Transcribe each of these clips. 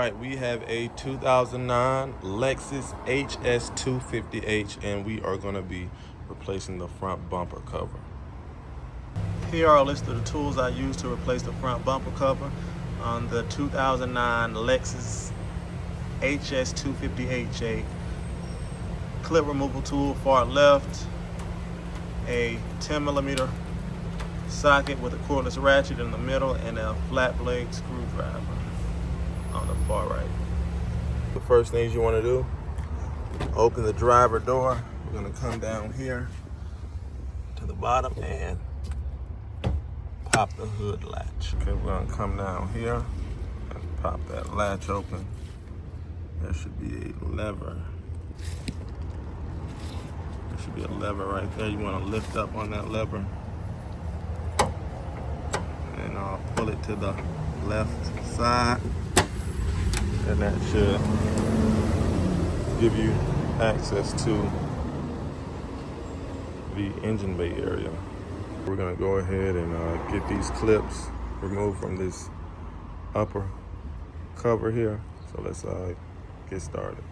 All right, we have a 2009 Lexus HS250H, and we are going to be replacing the front bumper cover. Here are a list of the tools I use to replace the front bumper cover on the 2009 Lexus HS250H. A clip removal tool far left, a 10mm socket with a cordless ratchet in the middle, and a flat blade screwdriver on the far right. The first things you want to do, open the driver door. We're going to come down here to the bottom and pop the hood latch. Okay, we're going to come down here and pop that latch open. There should be a lever. There should be a lever right there. You want to lift up on that lever and pull it to the left side. And that should give you access to the engine bay area. We're gonna go ahead and get these clips removed from this upper cover here. So let's get started.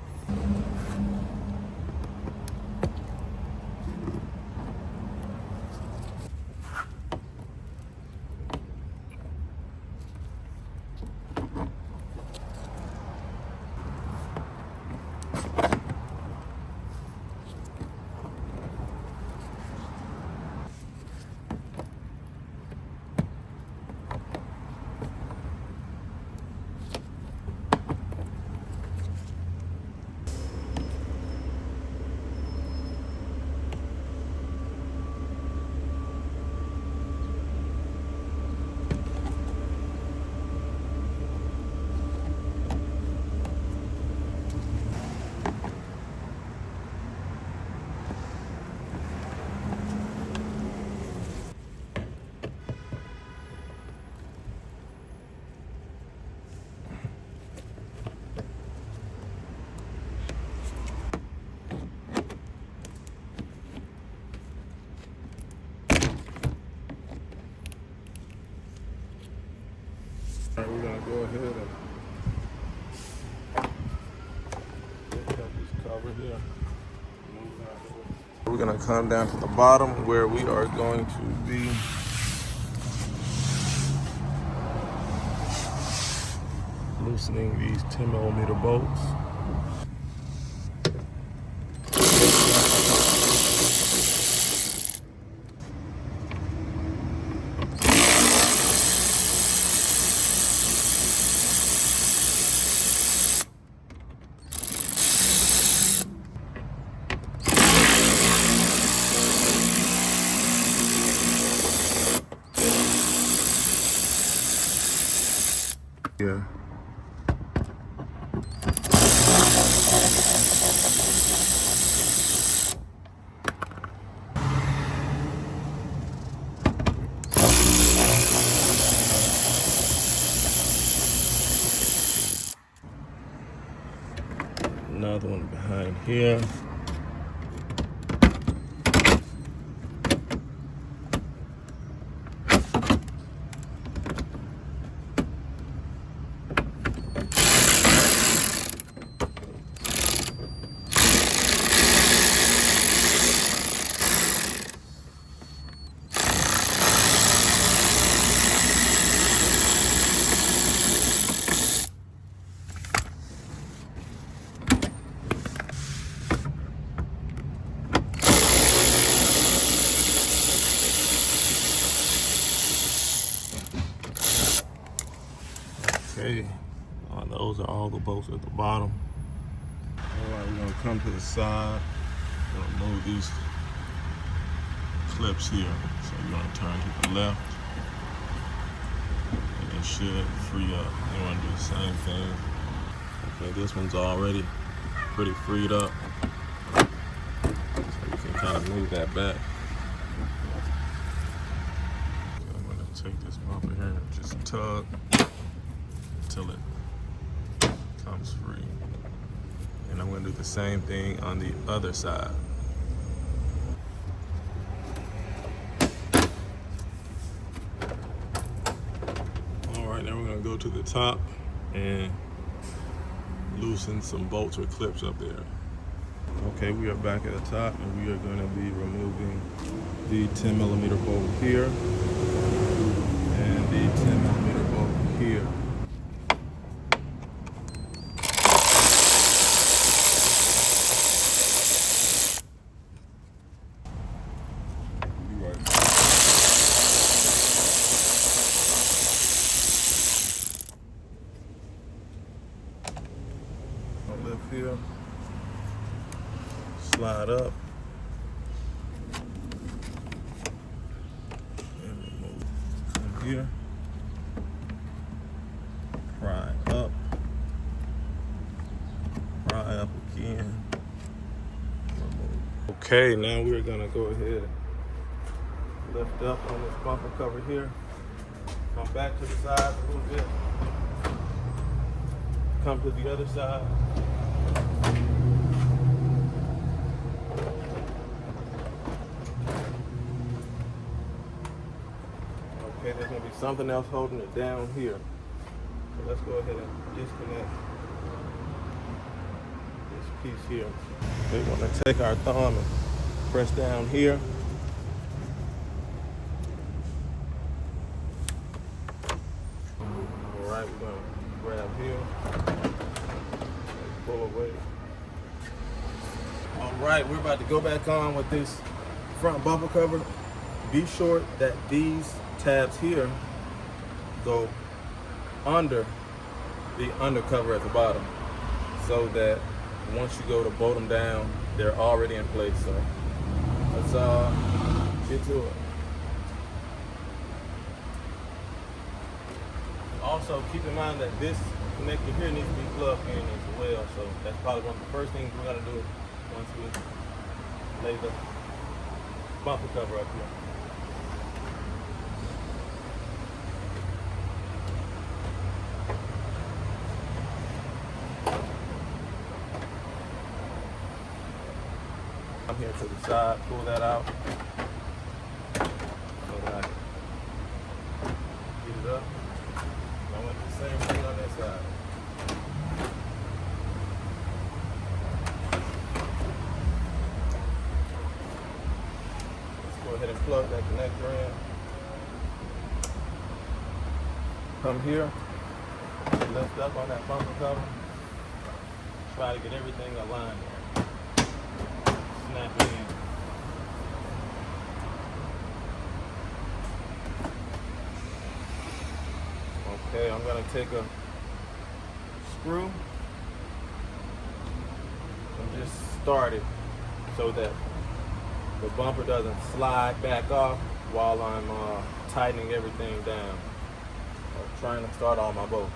All right, we're gonna go ahead and lift up this cover here. We're gonna come down to the bottom where we are going to be loosening these 10mm bolts. Yeah. Another one behind here. Okay, those are all the bolts at the bottom. All right, we're gonna come to the side. We're gonna remove these clips here. So you're gonna turn to the left, and it should free up. You wanna do the same thing. Okay, this one's already pretty freed up. So you can kind of move that back. Okay, I'm gonna take this bumper here and just tug until it comes free. And I'm going to do the same thing on the other side. All right, now we're going to go to the top and loosen some bolts or clips up there. Okay, we are back at the top, and we are going to be removing the 10mm bolt here and the 10mm bolt here. Lift here, slide up, and remove from here, pry up again, remove. Okay, now we're gonna go ahead and lift up on this bumper cover here, come back to the side a little bit, come to the other side. Okay, there's going to be something else holding it down here. So let's go ahead and disconnect this piece here. We're going to take our thumb and press down here. All right, we're going to grab here and pull away. All right, we're about to go back on with this front bumper cover. Be sure that these tabs here go under the undercover at the bottom, so that once you go to bolt them down, they're already in place. So let's get to it. Also, keep in mind that this connector here needs to be plugged in as well. So that's probably one of the first things we're gonna do once we lay the bumper cover up here. I'm here to the side, pull that out so that I can get it up. And I want to do the same thing on that side. Let's go ahead and plug that connector in. Come here, lift up on that bumper cover. Try to get everything aligned there. Snap it in. Okay, I'm going to take a screw and just start it so that the bumper doesn't slide back off while I'm tightening everything down. I'm trying to start all my bolts.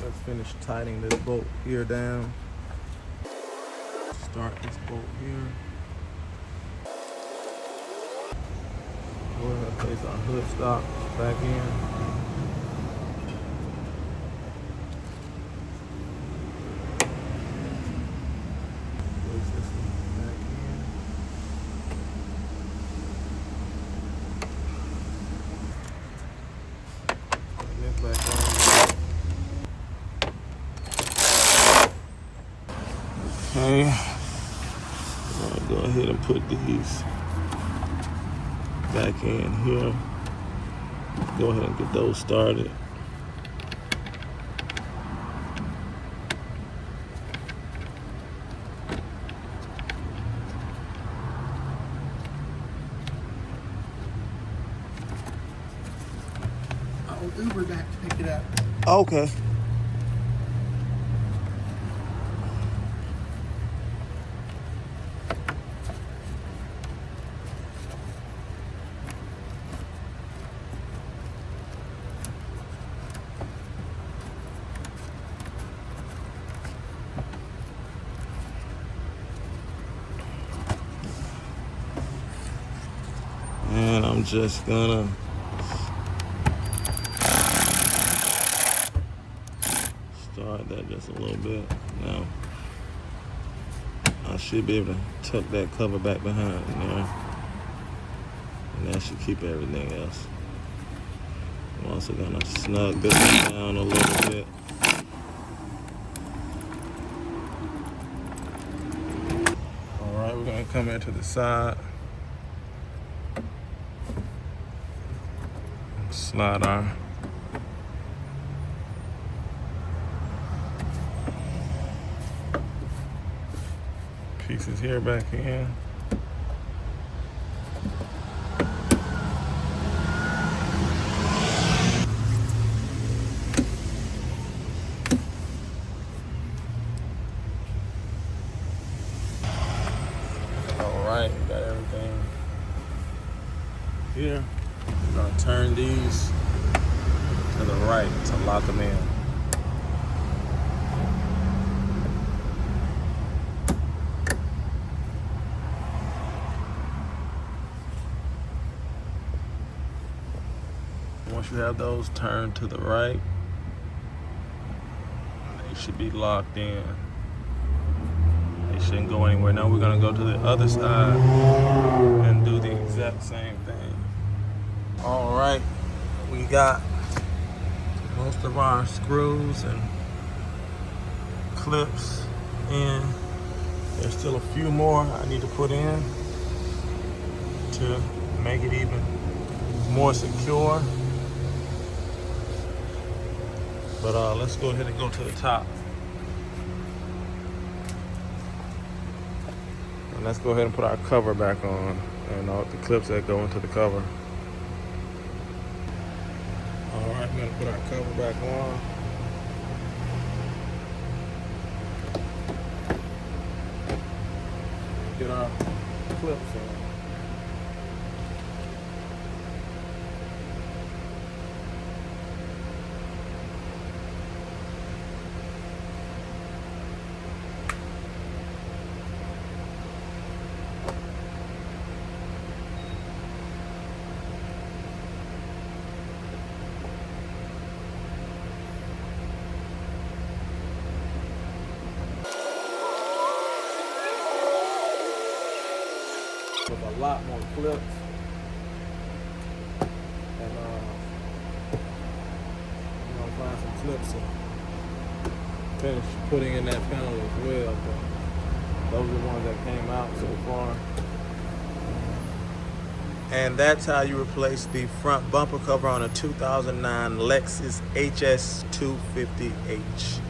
Let's finish tightening this bolt here down. Start this bolt here. Go ahead and place our hood stop back in. Place this one back in. Put this back on. Okay. I'll go ahead and put these back in here. Go ahead and get those started. I'll Uber back to pick it up. Okay. And I'm just gonna start that just a little bit. Now, I I should be able to tuck that cover back behind there. And that should keep everything else. I'm also gonna snug this one down a little bit. All right, we're gonna come into the side. Slide our pieces here back in. All right, we got everything here. We're gonna turn these to the right to lock them in. Once you have those turned to the right, they should be locked in. They shouldn't go anywhere. Now we're gonna go to the other side and do the exact same thing. All right, we got most of our screws and clips in. There's still a few more I need to put in to make it even more secure. But let's go ahead and go to the top. And let's go ahead and put our cover back on and all the clips that go into the cover. All right, we're gonna put our cover back on. Get our clips in. With a lot more clips, and I'm gonna find some clips to finish putting in that panel as well. But those are the ones that came out so far. And that's how you replace the front bumper cover on a 2009 Lexus HS250H.